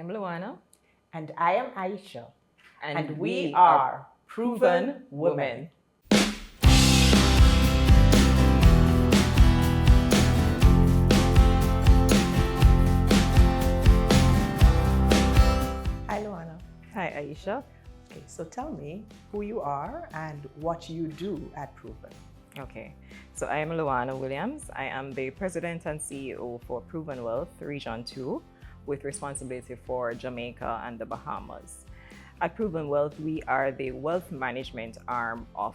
I'm Luwanna. And I am Aisha. And we are Proven Women. Hi, Luwanna. Hi, Aisha. Okay, so tell me who you are and what you do at Proven. Okay, so I am Luwanna Williams. I am the President and CEO for Proven Wealth Region 2 with responsibility for Jamaica and the Bahamas. At Proven Wealth, we are the wealth management arm of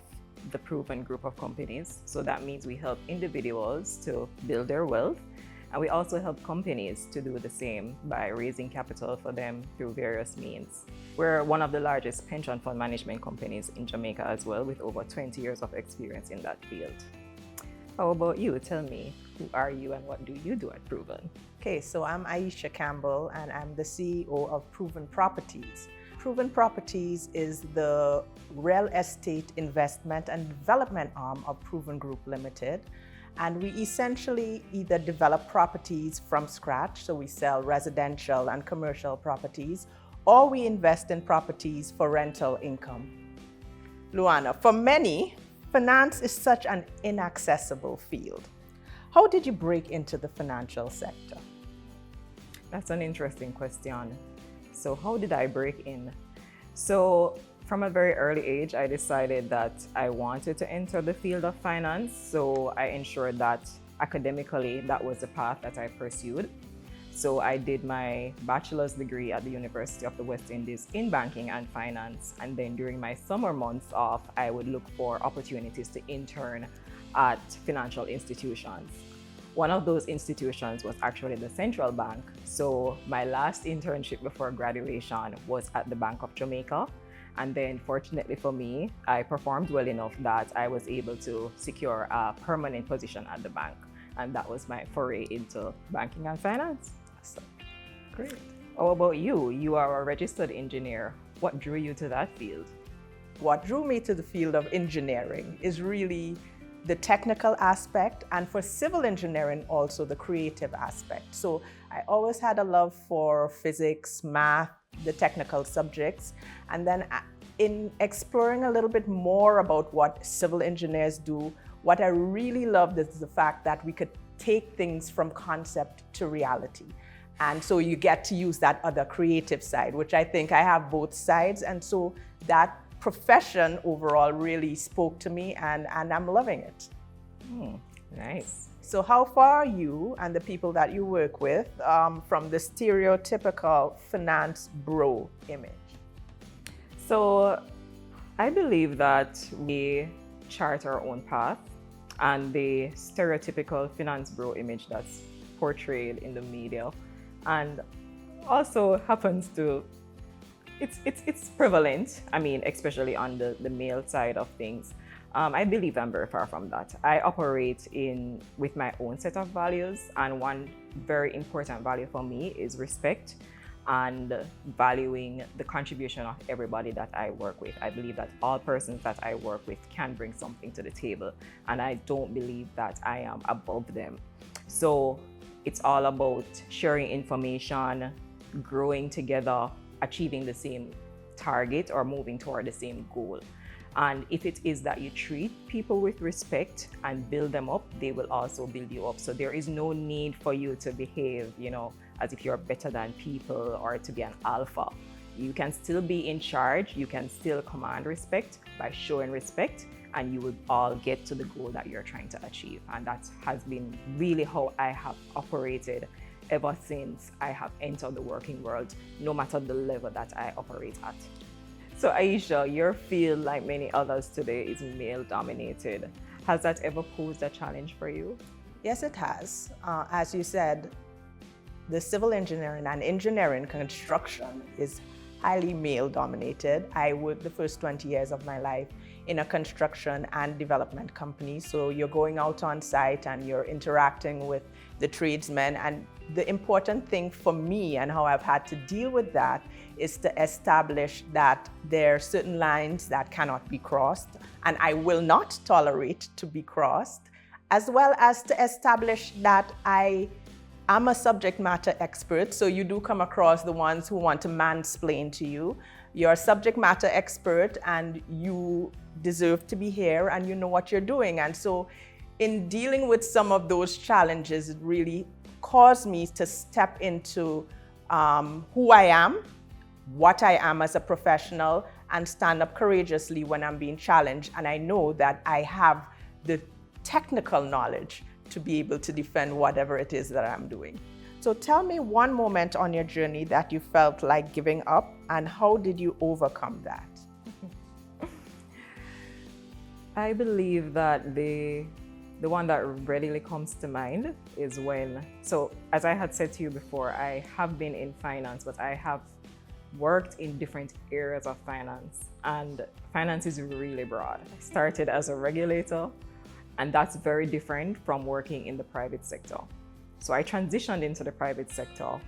the Proven group of companies. So that means we help individuals to build their wealth, and we also help companies to do the same by raising capital for them through various means. We're one of the largest pension fund management companies in Jamaica as well, with over 20 years of experience in that field. How about you? Tell me, who are you and what do you do at Proven? Okay, so I'm Aisha Campbell and I'm the CEO of Proven Properties. Proven Properties is the real estate investment and development arm of Proven Group Limited. And we essentially either develop properties from scratch, so we sell residential and commercial properties, or we invest in properties for rental income. Luwanna, for many, finance is such an inaccessible field. How did you break into the financial sector? That's an interesting question. So how did I break in? So from a very early age, I decided that I wanted to enter the field of finance. So I ensured that academically, that was the path that I pursued. So I did my bachelor's degree at the University of the West Indies in banking and finance. And then during my summer months off, I would look for opportunities to intern at financial institutions. One of those institutions was actually the central bank. So my last internship before graduation was at the Bank of Jamaica. And then fortunately for me, I performed well enough that I was able to secure a permanent position at the bank. And that was my foray into banking and finance. Awesome. Great. How about you? You are a registered engineer. What drew you to that field? What drew me to the field of engineering is really the technical aspect, and for civil engineering, also the creative aspect. So I always had a love for physics, math, the technical subjects. And then in exploring a little bit more about what civil engineers do, what I really loved is the fact that we could take things from concept to reality. And so you get to use that other creative side, which I think I have both sides. And so that profession overall really spoke to me, and I'm loving it. Nice. So how far are you and the people that you work with from the stereotypical finance bro image? So I believe that we chart our own path, and the stereotypical finance bro image that's portrayed in the media and also happens to it's prevalent. I mean, especially on the male side of things. I believe I'm very far from that. I operate with my own set of values, and one very important value for me is respect and valuing the contribution of everybody that I work with. I believe that all persons that I work with can bring something to the table, and I don't believe that I am above them. So it's all about sharing information, growing together, achieving the same target or moving toward the same goal. And if it is that you treat people with respect and build them up, they will also build you up. So there is no need for you to behave, as if you're better than people or to be an alpha. You can still be in charge. You can still command respect by showing respect, and you will all get to the goal that you're trying to achieve. And that has been really how I have operated ever since I have entered the working world, no matter the level that I operate at. So Aisha, your field, like many others today, is male-dominated. Has that ever posed a challenge for you? Yes, it has. As you said, the civil engineering and engineering construction is highly male-dominated. I worked the first 20 years of my life in a construction and development company. So you're going out on site and you're interacting with the tradesmen. And the important thing for me and how I've had to deal with that is to establish that there are certain lines that cannot be crossed, and I will not tolerate to be crossed, as well as to establish that I I'm a subject matter expert, so you do come across the ones who want to mansplain to you. You're a subject matter expert and you deserve to be here and you know what you're doing. And so in dealing with some of those challenges, it really caused me to step into who I am, what I am as a professional, and stand up courageously when I'm being challenged. And I know that I have the technical knowledge to be able to defend whatever it is that I'm doing. So tell me one moment on your journey that you felt like giving up, and how did you overcome that? I believe that the one that readily comes to mind is when, so as I had said to you before, I have been in finance, but I have worked in different areas of finance, and finance is really broad. I started as a regulator, and that's very different from working in the private sector. So I transitioned into the private sector,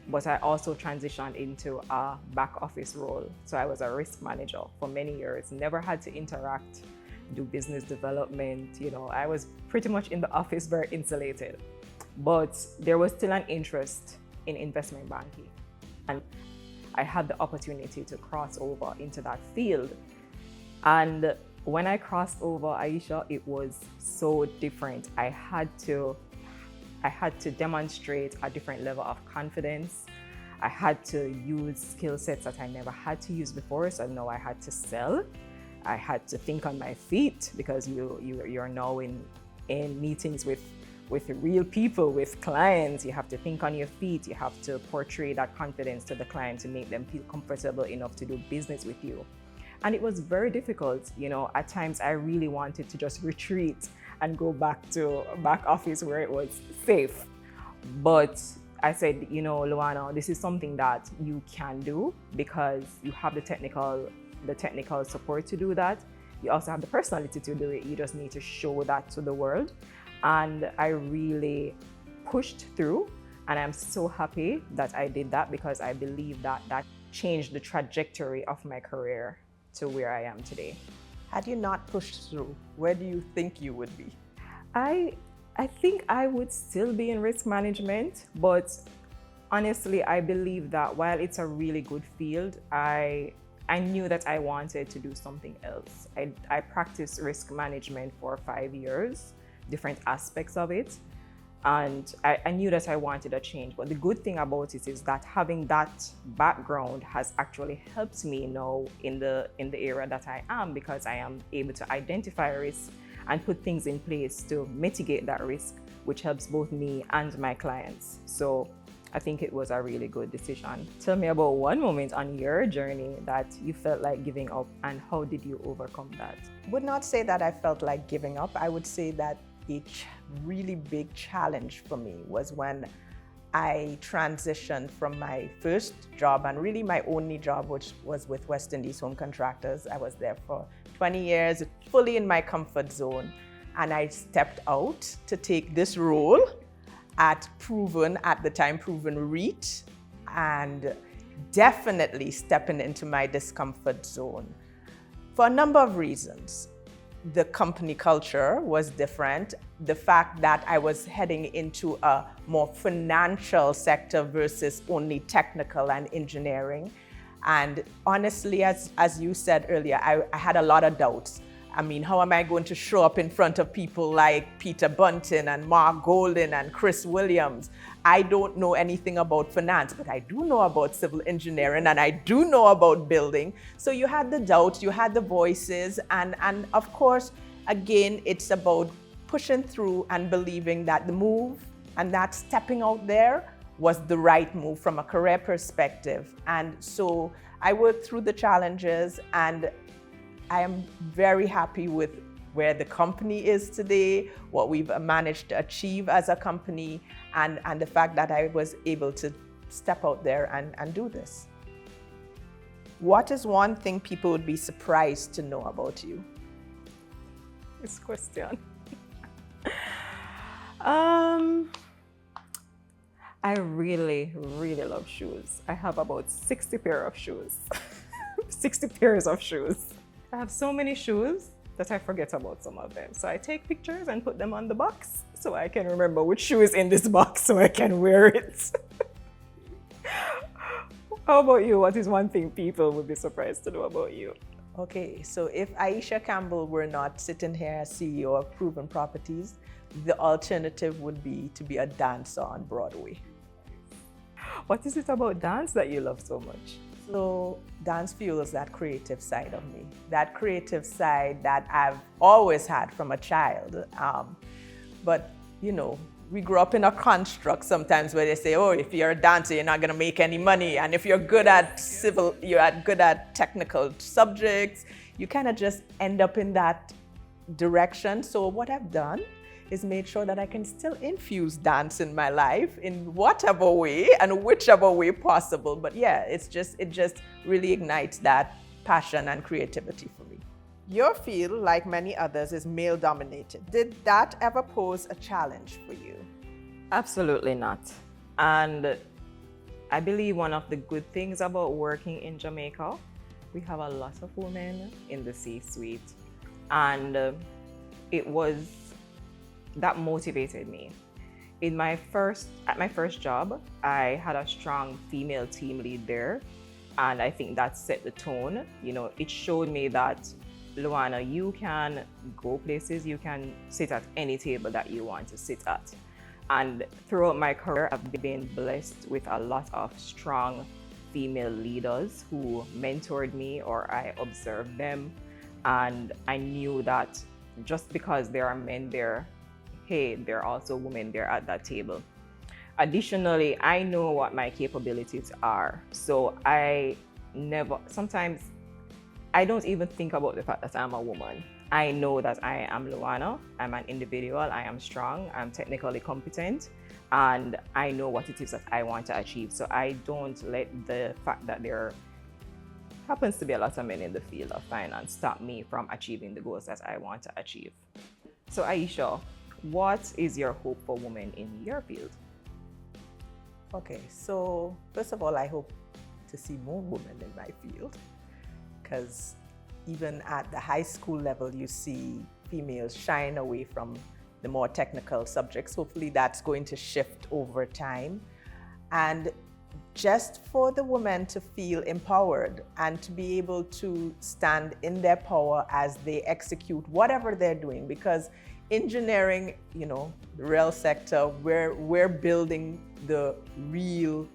but I also transitioned into a back office role. So I was a risk manager for many years, never had to interact, do business development. You know, I was pretty much in the office, very insulated. But there was still an interest in investment banking. And I had the opportunity to cross over into that field. And when I crossed over, Aisha, it was so different. I had to demonstrate a different level of confidence. I had to use skill sets that I never had to use before. So now I had to sell. I had to think on my feet, because you're now in meetings with real people, with clients. You have to think on your feet. You have to portray that confidence to the client to make them feel comfortable enough to do business with you. And it was very difficult. You know, at times I really wanted to just retreat and go back to back office where it was safe. But I said, you know, Luwanna, this is something that you can do because you have the technical support to do that. You also have the personality to do it. You just need to show that to the world. And I really pushed through, and I'm so happy that I did that, because I believe that that changed the trajectory of my career to where I am today. Had you not pushed through, where do you think you would be? I think I would still be in risk management, but honestly, I believe that while it's a really good field, I knew that I wanted to do something else. I practiced risk management for 5 years, different aspects of it, and I knew that I wanted a change. But the good thing about it is that having that background has actually helped me now in the area that I am, because I am able to identify risk and put things in place to mitigate that risk, which helps both me and my clients. So I think it was a really good decision. Tell me about one moment on your journey that you felt like giving up, and how did you overcome that? I would not say that I felt like giving up. I would say that a really big challenge for me was when I transitioned from my first job, and really my only job, which was with West Indies Home Contractors. I was there for 20 years, fully in my comfort zone. And I stepped out to take this role at the time proven REIT, and definitely stepping into my discomfort zone for a number of reasons. The company culture was different. The fact that I was heading into a more financial sector versus only technical and engineering. And honestly, as you said earlier, I had a lot of doubts. I mean, how am I going to show up in front of people like Peter Bunton and Mark Golden and Chris Williams? I don't know anything about finance, but I do know about civil engineering, and I do know about building. So you had the doubts, you had the voices, and of course, again, it's about pushing through and believing that the move and that stepping out there was the right move from a career perspective. And so I worked through the challenges, and I am very happy with where the company is today, what we've managed to achieve as a company, and the fact that I was able to step out there and do this. What is one thing people would be surprised to know about you? This question. I really, really love shoes. I have about 60 pair of shoes. 60 pairs of shoes. I have so many shoes that I forget about some of them. So I take pictures and put them on the box so I can remember which shoe is in this box so I can wear it. How about you? What is one thing people would be surprised to know about you? Okay, so if Aisha Campbell were not sitting here as CEO of Proven Properties, the alternative would be to be a dancer on Broadway. What is it about dance that you love so much? So dance fuels that creative side of me, that creative side that I've always had from a child. But you know, we grew up in a construct sometimes where they say, oh, if you're a dancer, you're not going to make any money. And if you're good at civil, you're good at technical subjects, you kind of just end up in that direction. So what I've done is made sure that I can still infuse dance in my life in whatever way and whichever way possible. But yeah, it just really ignites that passion and creativity for me. Your field, like many others, is male dominated. Did that ever pose a challenge for you? Absolutely not. And I believe one of the good things about working in Jamaica, we have a lot of women in the C-suite. And that motivated me. At my first job, I had a strong female team lead there. And I think that set the tone. You know, it showed me that, Luwanna, you can go places, you can sit at any table that you want to sit at. And throughout my career, I've been blessed with a lot of strong female leaders who mentored me or I observed them. And I knew that just because there are men there, hey, there are also women there at that table. Additionally, I know what my capabilities are. So sometimes I don't even think about the fact that I'm a woman. I know that I am Luwanna, I'm an individual, I am strong, I'm technically competent, and I know what it is that I want to achieve. So I don't let the fact that there happens to be a lot of men in the field of finance stop me from achieving the goals that I want to achieve. So Aisha, what is your hope for women in your field? Okay, so first of all, I hope to see more women in my field, because even at the high school level, you see females shying away from the more technical subjects. Hopefully that's going to shift over time. And just for the women to feel empowered and to be able to stand in their power as they execute whatever they're doing, because engineering, you know, the rail sector, we're building the real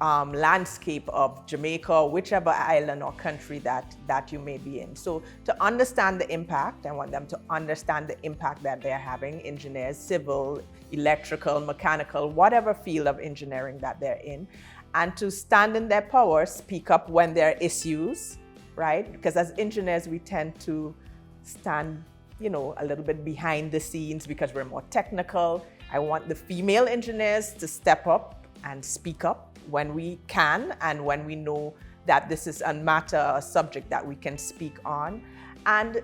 landscape of Jamaica, or whichever island or country that you may be in. So to understand the impact, I want them to understand the impact that they're having, engineers, civil, electrical, mechanical, whatever field of engineering that they're in, and to stand in their power, speak up when there are issues, right? Because as engineers, we tend to stand, you know, a little bit behind the scenes because we're more technical. I want the female engineers to step up and speak up when we can and when we know that this is a matter, a subject that we can speak on, and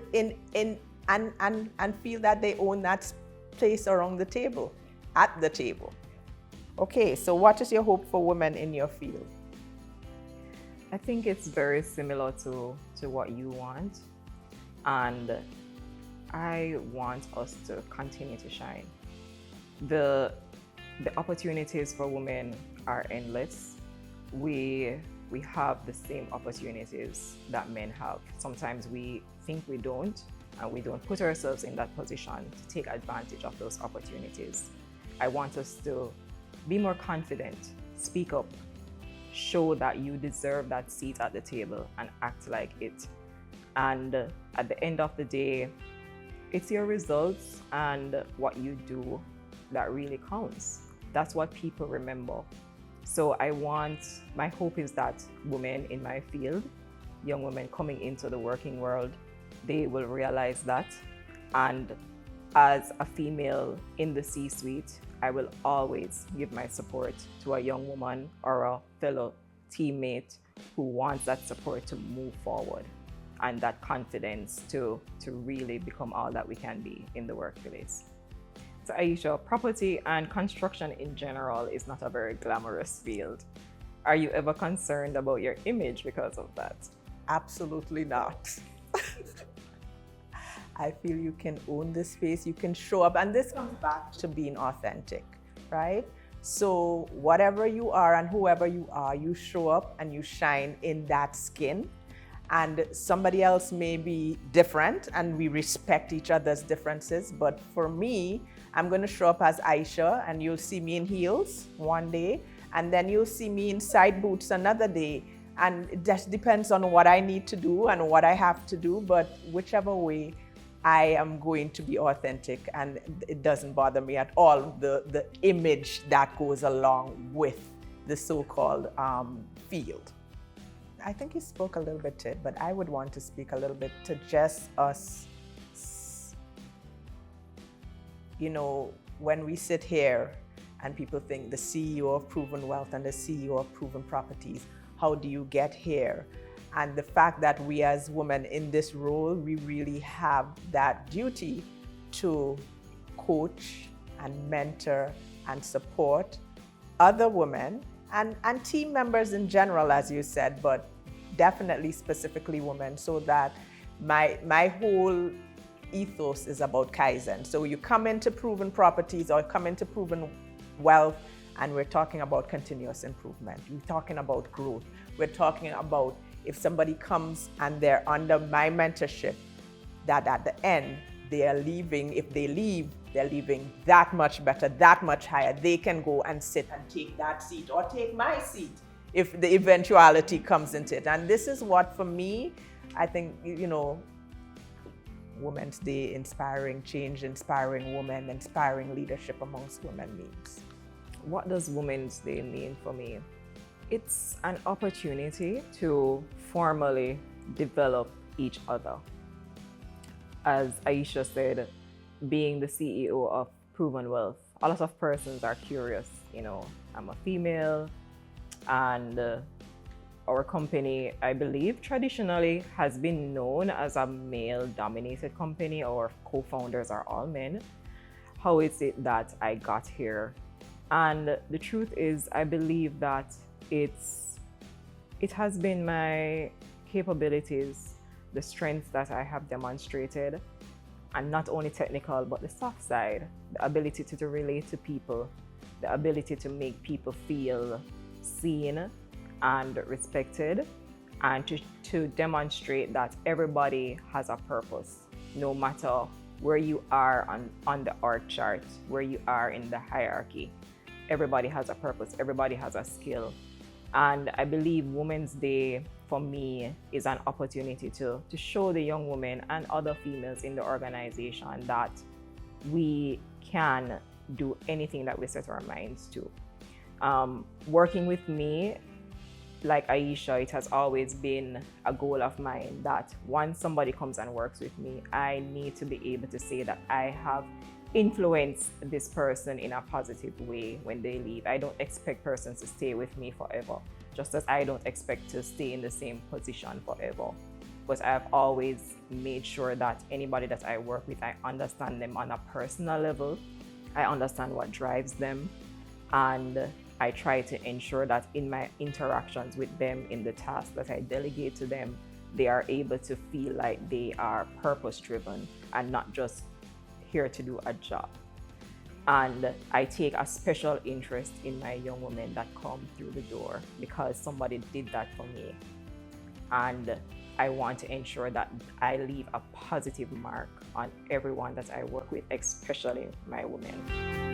feel that they own that place around the table, at the table. Okay, so what is your hope for women in your field? I think it's very similar to what you want, and I want us to continue to shine. The opportunities for women are endless. We have the same opportunities that men have. Sometimes we think we don't, and we don't put ourselves in that position to take advantage of those opportunities. I want us to be more confident, speak up, show that you deserve that seat at the table and act like it. And at the end of the day, it's your results and what you do that really counts. That's what people remember. So my hope is that women in my field, young women coming into the working world, they will realize that. And as a female in the C-suite, I will always give my support to a young woman or a fellow teammate who wants that support to move forward and that confidence to really become all that we can be in the workplace. So Aisha, property and construction in general is not a very glamorous field. Are you ever concerned about your image because of that? Absolutely not. I feel you can own this space, you can show up, and this comes back to being authentic, right? So whatever you are and whoever you are, you show up and you shine in that skin. And somebody else may be different, and we respect each other's differences. But for me, I'm going to show up as Aisha, and you'll see me in heels one day, and then you'll see me in side boots another day. And it just depends on what I need to do and what I have to do. But whichever way, I am going to be authentic, and it doesn't bother me at all, the image that goes along with the so-called field. I think you spoke a little bit to it, but I would want to speak a little bit to just us. You know, when we sit here and people think the CEO of Proven Wealth and the CEO of Proven Properties, how do you get here? And the fact that we as women in this role, we really have that duty to coach and mentor and support other women and team members in general, as you said, but definitely specifically women, so that my whole ethos is about Kaizen. So you come into Proven Properties or come into Proven Wealth, and we're talking about continuous improvement. We're talking about growth. We're talking about if somebody comes and they're under my mentorship, that at the end, they are leaving, if they leave, they're leaving that much better, that much higher. They can go and sit and take that seat or take my seat if the eventuality comes into it. And this is what, for me, I think, you know, Women's Day, inspiring change, inspiring women, inspiring leadership amongst women means. What does Women's Day mean for me? It's an opportunity to formally develop each other. As Aisha said, being the CEO of Proven Wealth, a lot of persons are curious. You know, I'm a female, and our company, I believe, traditionally has been known as a male-dominated company. Our co-founders are all men. How is it that I got here? And the truth is, I believe that it has been my capabilities, the strengths that I have demonstrated, and not only technical, but the soft side, the ability to relate to people, the ability to make people feel seen and respected, and to demonstrate that everybody has a purpose, no matter where you are on the org chart, where you are in the hierarchy. Everybody has a purpose, everybody has a skill. And I believe Women's Day for me is an opportunity to show the young women and other females in the organization that we can do anything that we set our minds to. Working with me, like Aisha, it has always been a goal of mine that once somebody comes and works with me, I need to be able to say that I have influenced this person in a positive way when they leave. I don't expect persons to stay with me forever, just as I don't expect to stay in the same position forever. But I've always made sure that anybody that I work with, I understand them on a personal level. I understand what drives them, and I try to ensure that in my interactions with them, in the tasks that I delegate to them, they are able to feel like they are purpose-driven and not just here to do a job. And I take a special interest in my young women that come through the door because somebody did that for me. And I want to ensure that I leave a positive mark on everyone that I work with, especially my women.